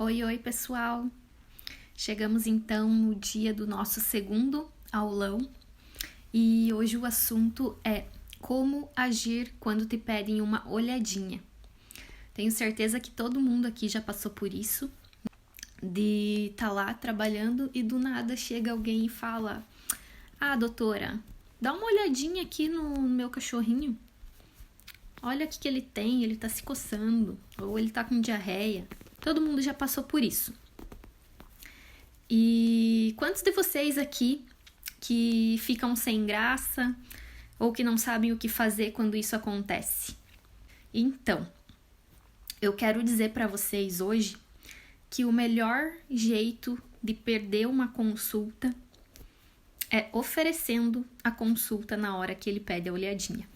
Oi, oi, pessoal! Chegamos então no dia do nosso segundo aulão e hoje o assunto é como agir quando te pedem uma olhadinha. Tenho certeza que todo mundo aqui já passou por isso, de estar lá trabalhando e do nada chega alguém e fala: "Ah, doutora, dá uma olhadinha aqui no meu cachorrinho. Olha o que ele tem, ele tá se coçando, ou ele tá com diarreia." Todo mundo já passou por isso. E quantos de vocês aqui que ficam sem graça ou que não sabem o que fazer quando isso acontece? Então, eu quero dizer para vocês hoje que o melhor jeito de perder uma consulta é oferecendo a consulta na hora que ele pede a olhadinha.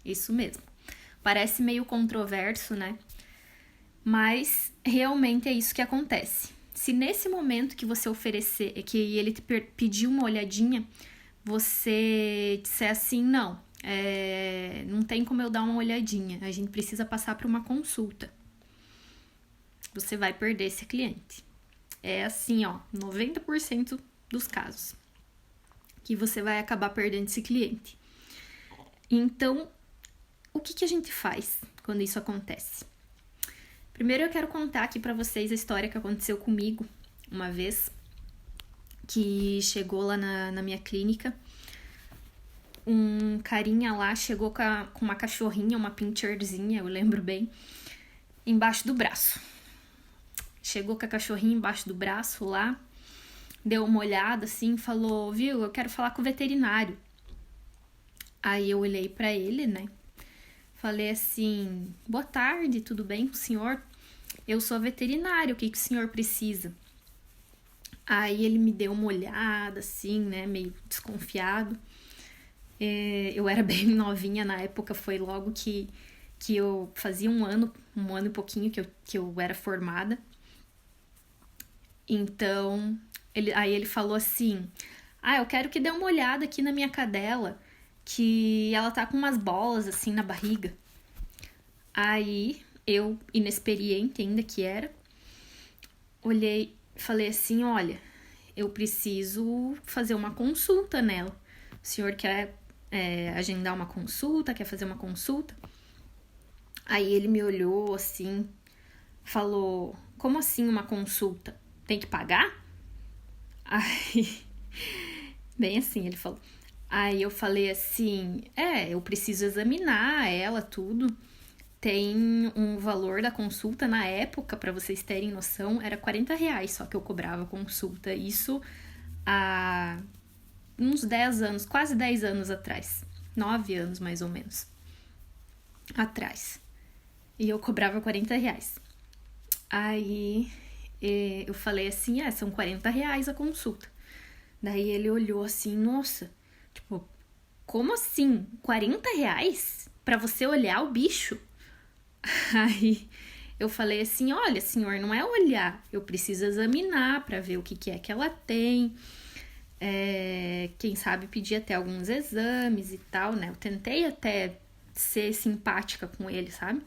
Isso mesmo. Parece meio controverso, né? Mas realmente é isso que acontece. Se nesse momento que você oferecer, que ele te pedir uma olhadinha, você disser assim, não tem como eu dar uma olhadinha, a gente precisa passar para uma consulta. Você vai perder esse cliente. É assim, 90% dos casos que você vai acabar perdendo esse cliente. Então, o que a gente faz quando isso acontece? Primeiro eu quero contar aqui pra vocês a história que aconteceu comigo uma vez, que chegou lá na minha clínica. Um carinha lá chegou com uma cachorrinha, uma pincherzinha, eu lembro bem, embaixo do braço. Chegou com a cachorrinha embaixo do braço lá, deu uma olhada assim, falou, viu, eu quero falar com o veterinário. Aí eu olhei pra ele, né? Falei assim, boa tarde, tudo bem com o senhor? Eu sou veterinário, o que o senhor precisa? Aí ele me deu uma olhada, assim, né, meio desconfiado. Eu era bem novinha na época, foi logo que eu fazia um ano e pouquinho que eu era formada. Então, aí ele falou assim, eu quero que dê uma olhada aqui na minha cadela, que ela tá com umas bolas assim na barriga. Aí eu, inexperiente ainda que era, olhei e falei assim, olha, eu preciso fazer uma consulta nela. O senhor quer agendar uma consulta, quer fazer uma consulta? Aí ele me olhou assim, falou, como assim uma consulta? Tem que pagar? Aí, bem assim, ele falou. Aí eu falei assim, eu preciso examinar ela, tudo. Tem um valor da consulta na época, para vocês terem noção, era R$40 só que eu cobrava consulta. Isso há uns 10 anos, quase 10 anos atrás. 9 anos mais ou menos atrás. E eu cobrava R$40. Aí eu falei assim, são R$40 a consulta. Daí ele olhou assim, nossa, tipo, como assim? R$40 pra você olhar o bicho? Aí eu falei assim, olha, senhor, não é olhar, eu preciso examinar pra ver o que é que ela tem. Quem sabe pedir até alguns exames e tal, né? Eu tentei até ser simpática com ele, sabe?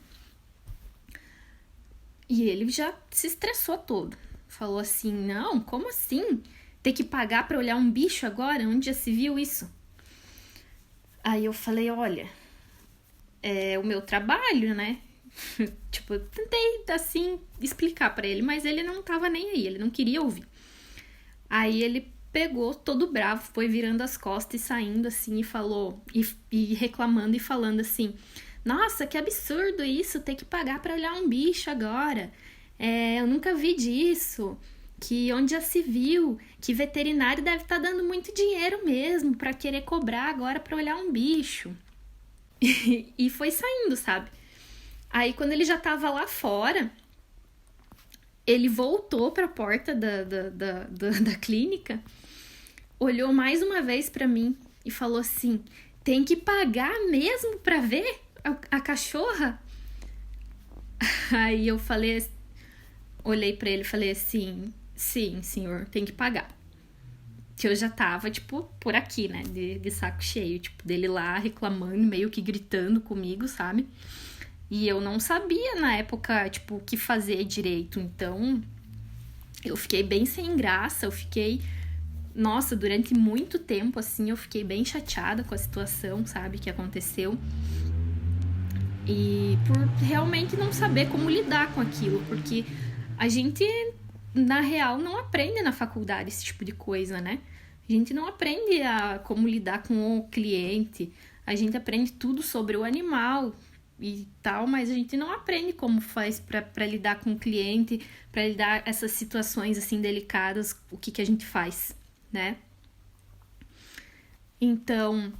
E ele já se estressou todo. Falou assim, não, como assim? Ter que pagar pra olhar um bicho agora? Onde já se viu isso? Aí eu falei, olha, é o meu trabalho, né? Tipo, eu tentei, assim, explicar pra ele, mas ele não tava nem aí, ele não queria ouvir. Aí ele pegou todo bravo, foi virando as costas e saindo assim e falou, e reclamando e falando assim, nossa, que absurdo isso, ter que pagar pra olhar um bicho agora. Eu nunca vi disso, que onde já se viu, que veterinário deve estar dando muito dinheiro mesmo pra querer cobrar agora pra olhar um bicho. E foi saindo, sabe? Aí quando ele já tava lá fora, ele voltou pra porta da clínica, olhou mais uma vez pra mim e falou assim, tem que pagar mesmo pra ver a cachorra? Aí eu falei, olhei pra ele e falei assim, sim, senhor, tem que pagar. Que eu já tava, tipo, por aqui, né, de saco cheio, tipo, dele lá reclamando, meio que gritando comigo, sabe? E eu não sabia na época, tipo, o que fazer direito. Então, eu fiquei bem sem graça, nossa, durante muito tempo, assim, eu fiquei bem chateada com a situação, sabe, que aconteceu. E por realmente não saber como lidar com aquilo, porque a gente, na real, não aprende na faculdade esse tipo de coisa, né? A gente não aprende a como lidar com o cliente, a gente aprende tudo sobre o animal e tal, mas a gente não aprende como faz para lidar com o cliente, para lidar essas situações assim delicadas, o que a gente faz, né? Então,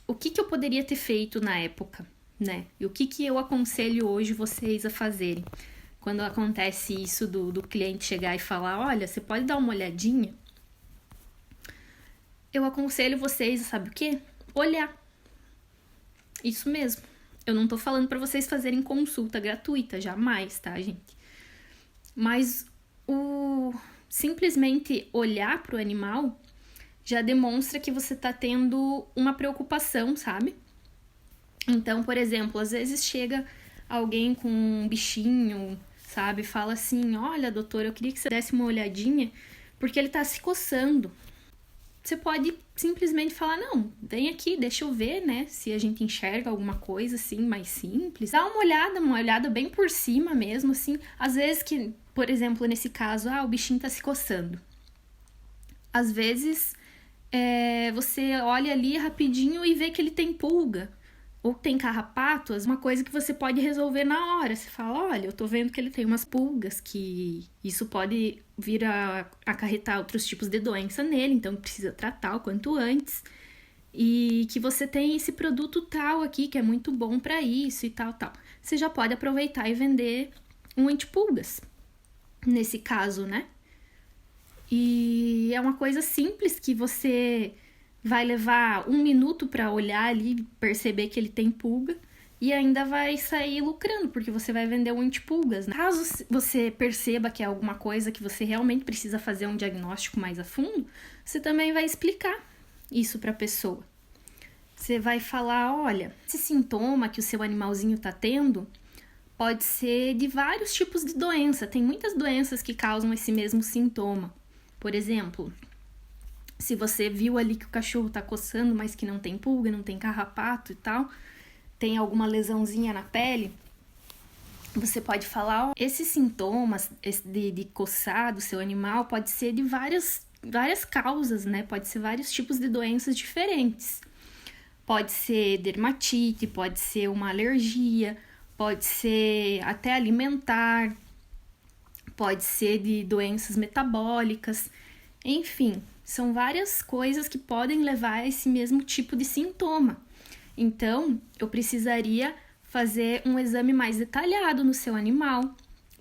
o que eu poderia ter feito na época, né? E o que eu aconselho hoje vocês a fazerem? Quando acontece isso do cliente chegar e falar, olha, você pode dar uma olhadinha? Eu aconselho vocês, sabe o quê? Olhar. Isso mesmo. Eu não tô falando para vocês fazerem consulta gratuita, jamais, tá, gente? Mas simplesmente olhar pro animal já demonstra que você tá tendo uma preocupação, sabe? Então, por exemplo, às vezes chega alguém com um bichinho, sabe? Fala assim, olha, doutor, eu queria que você desse uma olhadinha, porque ele tá se coçando. Você pode simplesmente falar, não, vem aqui, deixa eu ver, né? Se a gente enxerga alguma coisa, assim, mais simples. Dá uma olhada bem por cima mesmo, assim. Às vezes que, por exemplo, nesse caso, o bichinho tá se coçando. Às vezes, você olha ali rapidinho e vê que ele tem pulga. Ou tem carrapatos, uma coisa que você pode resolver na hora. Você fala, olha, eu tô vendo que ele tem umas pulgas, que isso pode vir a acarretar outros tipos de doença nele, então precisa tratar o quanto antes. E que você tem esse produto tal aqui, que é muito bom para isso e tal. Você já pode aproveitar e vender um antipulgas, nesse caso, né? E é uma coisa simples que você vai levar 1 minuto para olhar ali, perceber que ele tem pulga e ainda vai sair lucrando, porque você vai vender um antipulgas. Caso você perceba que é alguma coisa que você realmente precisa fazer um diagnóstico mais a fundo, você também vai explicar isso para a pessoa. Você vai falar, olha, esse sintoma que o seu animalzinho tá tendo pode ser de vários tipos de doença. Tem muitas doenças que causam esse mesmo sintoma. Por exemplo, se você viu ali que o cachorro tá coçando, mas que não tem pulga, não tem carrapato e tal, tem alguma lesãozinha na pele, você pode falar, esses sintomas de coçar do seu animal pode ser de várias causas, né? Pode ser vários tipos de doenças diferentes. Pode ser dermatite, pode ser uma alergia, pode ser até alimentar, pode ser de doenças metabólicas, enfim, são várias coisas que podem levar a esse mesmo tipo de sintoma. Então, eu precisaria fazer um exame mais detalhado no seu animal,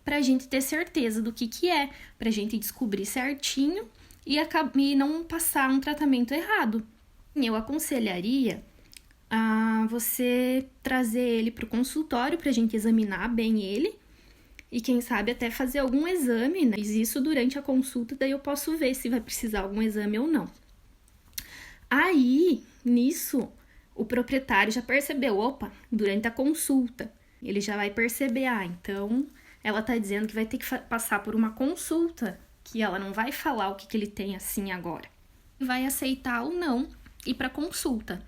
para a gente ter certeza do que é, para a gente descobrir certinho e não passar um tratamento errado. Eu aconselharia a você trazer ele para o consultório para a gente examinar bem ele e quem sabe até fazer algum exame, né? Isso durante a consulta, daí eu posso ver se vai precisar algum exame ou não. Aí, nisso, o proprietário já percebeu, opa, durante a consulta, ele já vai perceber, então ela tá dizendo que vai ter que passar por uma consulta, que ela não vai falar o que ele tem assim agora. Vai aceitar ou não ir para consulta.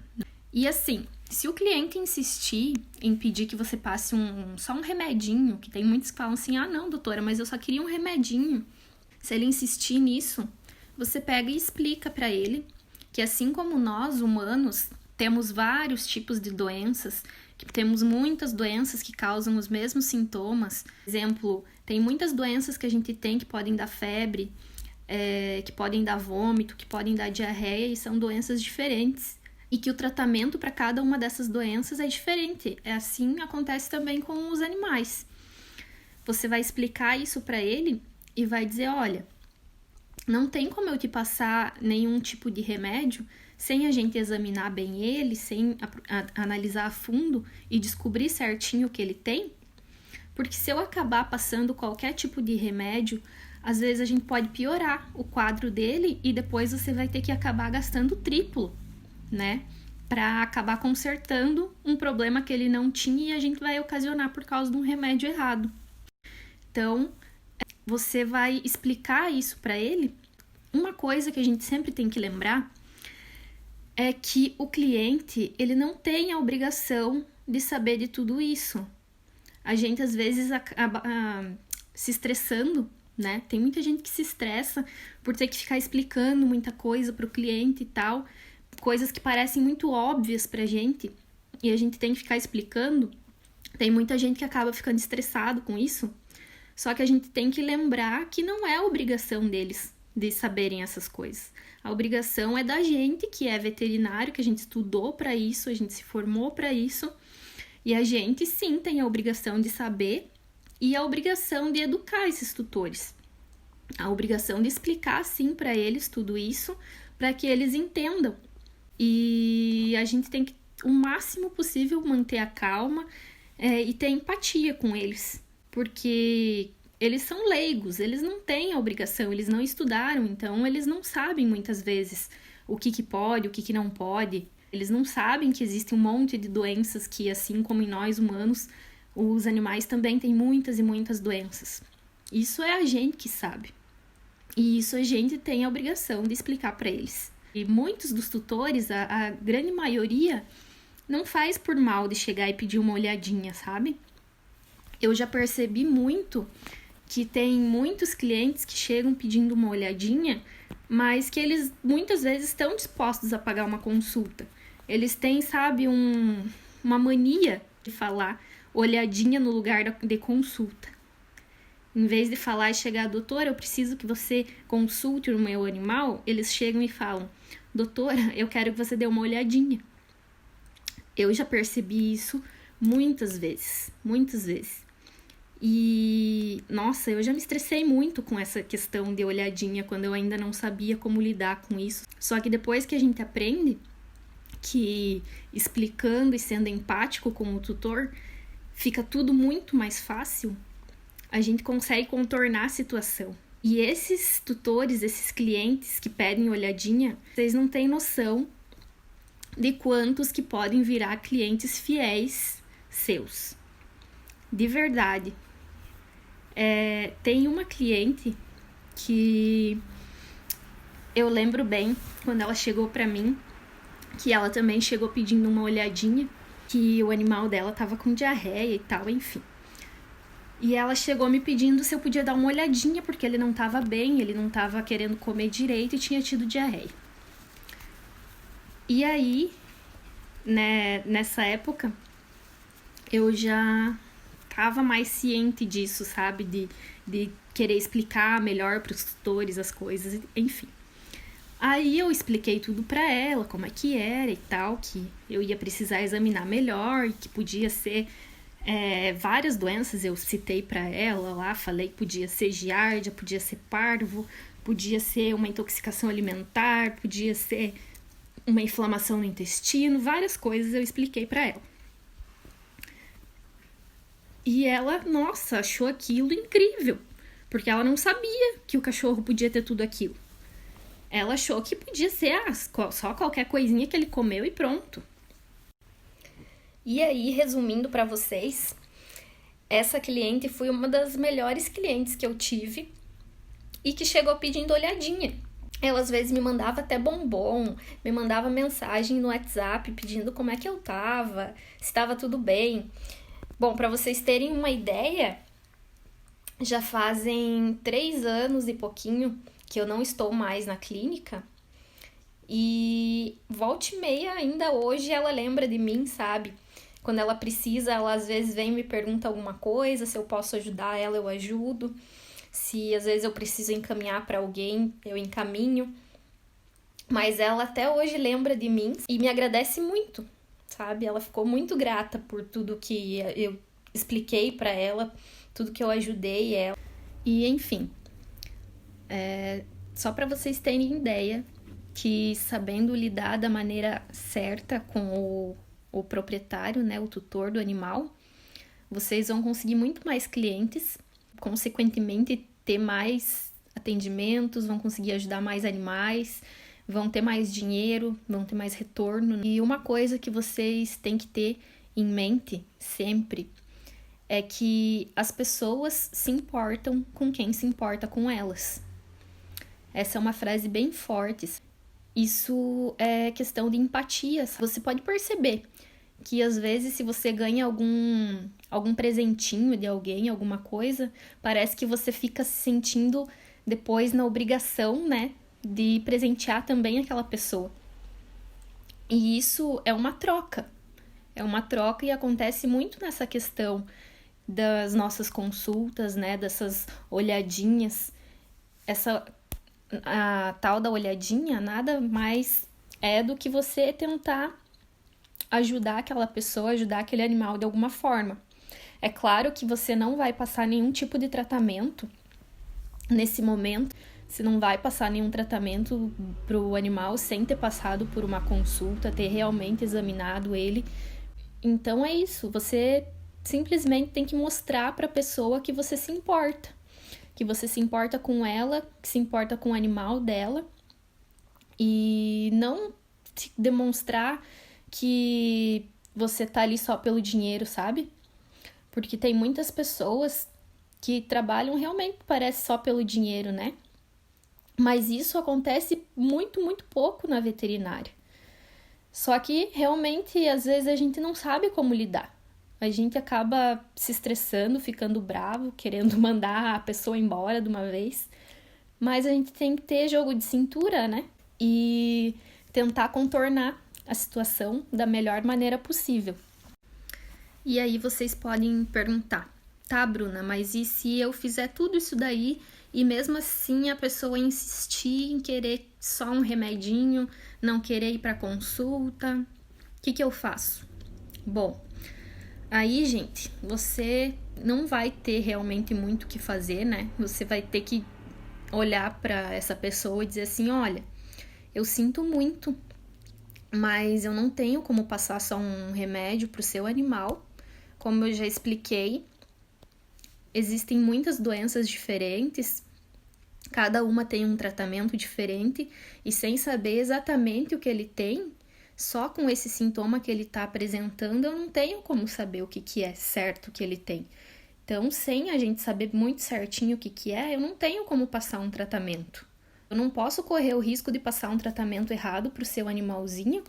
E assim, se o cliente insistir em pedir que você passe só um remedinho, que tem muitos que falam assim, não, doutora, mas eu só queria um remedinho. Se ele insistir nisso, você pega e explica para ele que assim como nós, humanos, temos vários tipos de doenças, que temos muitas doenças que causam os mesmos sintomas. Por exemplo, tem muitas doenças que a gente tem que podem dar febre, que podem dar vômito, que podem dar diarreia e são doenças diferentes. E que o tratamento para cada uma dessas doenças é diferente. Assim acontece também com os animais. Você vai explicar isso para ele e vai dizer, olha, não tem como eu te passar nenhum tipo de remédio sem a gente examinar bem ele, sem analisar a fundo e descobrir certinho o que ele tem. Porque se eu acabar passando qualquer tipo de remédio, às vezes a gente pode piorar o quadro dele e depois você vai ter que acabar gastando o triplo, né? para acabar consertando um problema que ele não tinha e a gente vai ocasionar por causa de um remédio errado. Então, você vai explicar isso para ele. Uma coisa que a gente sempre tem que lembrar é que o cliente, ele não tem a obrigação de saber de tudo isso. A gente, às vezes, acaba se estressando, né? Tem muita gente que se estressa por ter que ficar explicando muita coisa pro cliente e tal, coisas que parecem muito óbvias pra gente, e a gente tem que ficar explicando. Tem muita gente que acaba ficando estressado com isso, só que a gente tem que lembrar que não é obrigação deles de saberem essas coisas. A obrigação é da gente, que é veterinário, que a gente estudou para isso, a gente se formou para isso, e a gente sim tem a obrigação de saber e a obrigação de educar esses tutores. A obrigação de explicar sim para eles tudo isso, para que eles entendam. E a gente tem que, o máximo possível, manter a calma e ter empatia com eles, porque eles são leigos, eles não têm a obrigação, eles não estudaram, então eles não sabem muitas vezes o que pode, o que não pode. Eles não sabem que existe um monte de doenças que, assim como em nós humanos, os animais também têm muitas e muitas doenças. Isso é a gente que sabe. E isso a gente tem a obrigação de explicar para eles. E muitos dos tutores, a grande maioria, não faz por mal de chegar e pedir uma olhadinha, sabe? Eu já percebi muito que tem muitos clientes que chegam pedindo uma olhadinha, mas que eles muitas vezes estão dispostos a pagar uma consulta. Eles têm, sabe, uma mania de falar olhadinha no lugar de consulta. Em vez de falar e chegar, doutora, eu preciso que você consulte o meu animal, eles chegam e falam, doutora, eu quero que você dê uma olhadinha. Eu já percebi isso muitas vezes. E, nossa, eu já me estressei muito com essa questão de olhadinha quando eu ainda não sabia como lidar com isso. Só que depois que a gente aprende que explicando e sendo empático com o tutor, fica tudo muito mais fácil, a gente consegue contornar a situação. E esses tutores, esses clientes que pedem olhadinha, vocês não têm noção de quantos que podem virar clientes fiéis seus. De verdade. Tem uma cliente que eu lembro bem quando ela chegou pra mim, que ela também chegou pedindo uma olhadinha, que o animal dela tava com diarreia e tal, enfim. E ela chegou me pedindo se eu podia dar uma olhadinha, porque ele não tava bem, ele não tava querendo comer direito e tinha tido diarreia. E aí, né, nessa época, eu já tava mais ciente disso, sabe? De querer explicar melhor pros tutores as coisas, enfim. Aí eu expliquei tudo pra ela, como é que era e tal, que eu ia precisar examinar melhor, que podia ser várias doenças, eu citei pra ela lá, falei que podia ser giardia, podia ser parvo, podia ser uma intoxicação alimentar, podia ser uma inflamação no intestino, várias coisas eu expliquei pra ela. E ela, nossa, achou aquilo incrível, porque ela não sabia que o cachorro podia ter tudo aquilo. Ela achou que podia ser só qualquer coisinha que ele comeu e pronto. E aí, resumindo para vocês, essa cliente foi uma das melhores clientes que eu tive e que chegou pedindo olhadinha. Ela às vezes me mandava até bombom, me mandava mensagem no WhatsApp pedindo como é que eu tava, se estava tudo bem. Bom, para vocês terem uma ideia, já fazem 3 anos e pouquinho que eu não estou mais na clínica. E volta e meia, ainda hoje, ela lembra de mim, sabe? Quando ela precisa, ela às vezes vem e me pergunta alguma coisa, se eu posso ajudar ela, eu ajudo. Se às vezes eu preciso encaminhar para alguém, eu encaminho. Mas ela até hoje lembra de mim e me agradece muito, sabe? Ela ficou muito grata por tudo que eu expliquei para ela, tudo que eu ajudei ela. E enfim, só para vocês terem ideia que sabendo lidar da maneira certa com o proprietário, né, o tutor do animal, vocês vão conseguir muito mais clientes, consequentemente ter mais atendimentos, vão conseguir ajudar mais animais, vão ter mais dinheiro, vão ter mais retorno. E uma coisa que vocês têm que ter em mente sempre é que as pessoas se importam com quem se importa com elas. Essa é uma frase bem forte. Isso é questão de empatia. Você pode perceber que às vezes se você ganha algum presentinho de alguém, alguma coisa, parece que você fica se sentindo depois na obrigação, né, de presentear também aquela pessoa. E isso é uma troca. É uma troca e acontece muito nessa questão das nossas consultas, né, dessas olhadinhas. A tal da olhadinha nada mais é do que você tentar ajudar aquela pessoa, ajudar aquele animal de alguma forma. É claro que você não vai passar nenhum tipo de tratamento nesse momento, você não vai passar nenhum tratamento pro animal sem ter passado por uma consulta, ter realmente examinado ele. Então é isso, você simplesmente tem que mostrar para a pessoa que você se importa. Que você se importa com ela, que se importa com o animal dela. E não demonstrar que você tá ali só pelo dinheiro, sabe? Porque tem muitas pessoas que trabalham realmente, parece só pelo dinheiro, né? Mas isso acontece muito, muito pouco na veterinária. Só que realmente, às vezes, a gente não sabe como lidar. A gente acaba se estressando, ficando bravo, querendo mandar a pessoa embora de uma vez. Mas a gente tem que ter jogo de cintura, né? E tentar contornar a situação da melhor maneira possível. E aí vocês podem perguntar, tá, Bruna, mas e se eu fizer tudo isso daí e mesmo assim a pessoa insistir em querer só um remedinho, não querer ir para consulta, o que eu faço? Bom, aí, gente, você não vai ter realmente muito o que fazer, né? Você vai ter que olhar para essa pessoa e dizer assim, olha, eu sinto muito, mas eu não tenho como passar só um remédio pro seu animal. Como eu já expliquei, existem muitas doenças diferentes, cada uma tem um tratamento diferente, e sem saber exatamente o que ele tem, só com esse sintoma que ele está apresentando, eu não tenho como saber o que é certo que ele tem. Então, sem a gente saber muito certinho o que é, eu não tenho como passar um tratamento. Eu não posso correr o risco de passar um tratamento errado para o seu animalzinho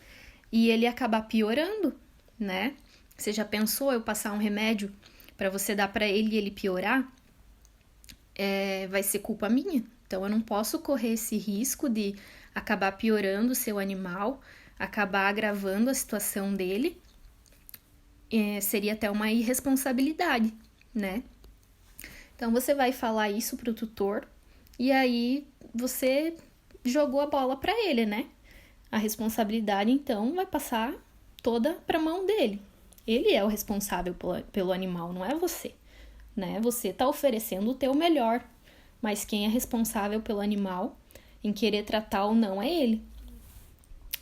e ele acabar piorando, né? Você já pensou eu passar um remédio para você dar para ele e ele piorar? Vai ser culpa minha. Então, eu não posso correr esse risco de acabar piorando o seu animal, acabar agravando a situação dele. Seria até uma irresponsabilidade, né? Então, você vai falar isso pro tutor e aí você jogou a bola para ele, né? A responsabilidade, então, vai passar toda para a mão dele. Ele é o responsável pelo animal, não é você, né? Você tá oferecendo o teu melhor, mas quem é responsável pelo animal, em querer tratar ou não, é ele.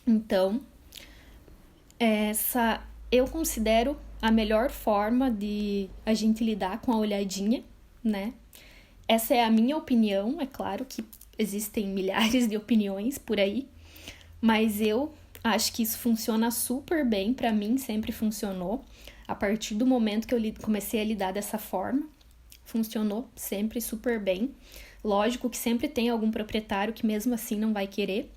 Então, eu considero a melhor forma de a gente lidar com a olhadinha, né? Essa é a minha opinião, é claro que existem milhares de opiniões por aí, mas eu acho que isso funciona super bem, pra mim sempre funcionou. A partir do momento que eu comecei a lidar dessa forma, funcionou sempre super bem. Lógico que sempre tem algum proprietário que mesmo assim não vai querer.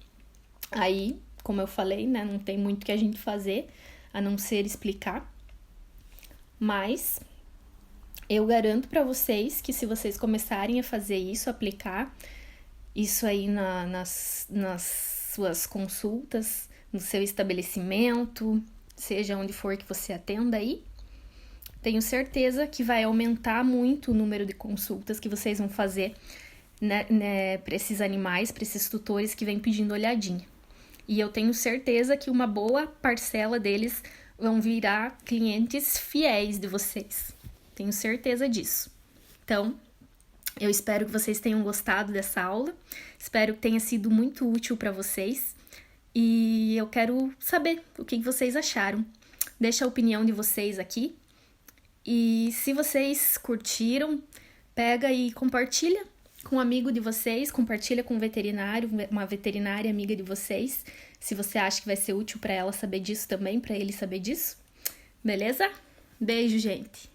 Aí, como eu falei, né, não tem muito que a gente fazer, a não ser explicar. Mas eu garanto para vocês que se vocês começarem a fazer isso, aplicar isso aí nas suas consultas, no seu estabelecimento, seja onde for que você atenda aí, tenho certeza que vai aumentar muito o número de consultas que vocês vão fazer, né, para esses animais, para esses tutores que vêm pedindo olhadinha. E eu tenho certeza que uma boa parcela deles vão virar clientes fiéis de vocês. Tenho certeza disso. Então, eu espero que vocês tenham gostado dessa aula. Espero que tenha sido muito útil para vocês. E eu quero saber o que vocês acharam. Deixa a opinião de vocês aqui. E se vocês curtiram, pega e compartilha com um amigo de vocês, compartilha com um veterinário, uma veterinária amiga de vocês, se você acha que vai ser útil para ela saber disso também, para ele saber disso. Beleza? Beijo, gente!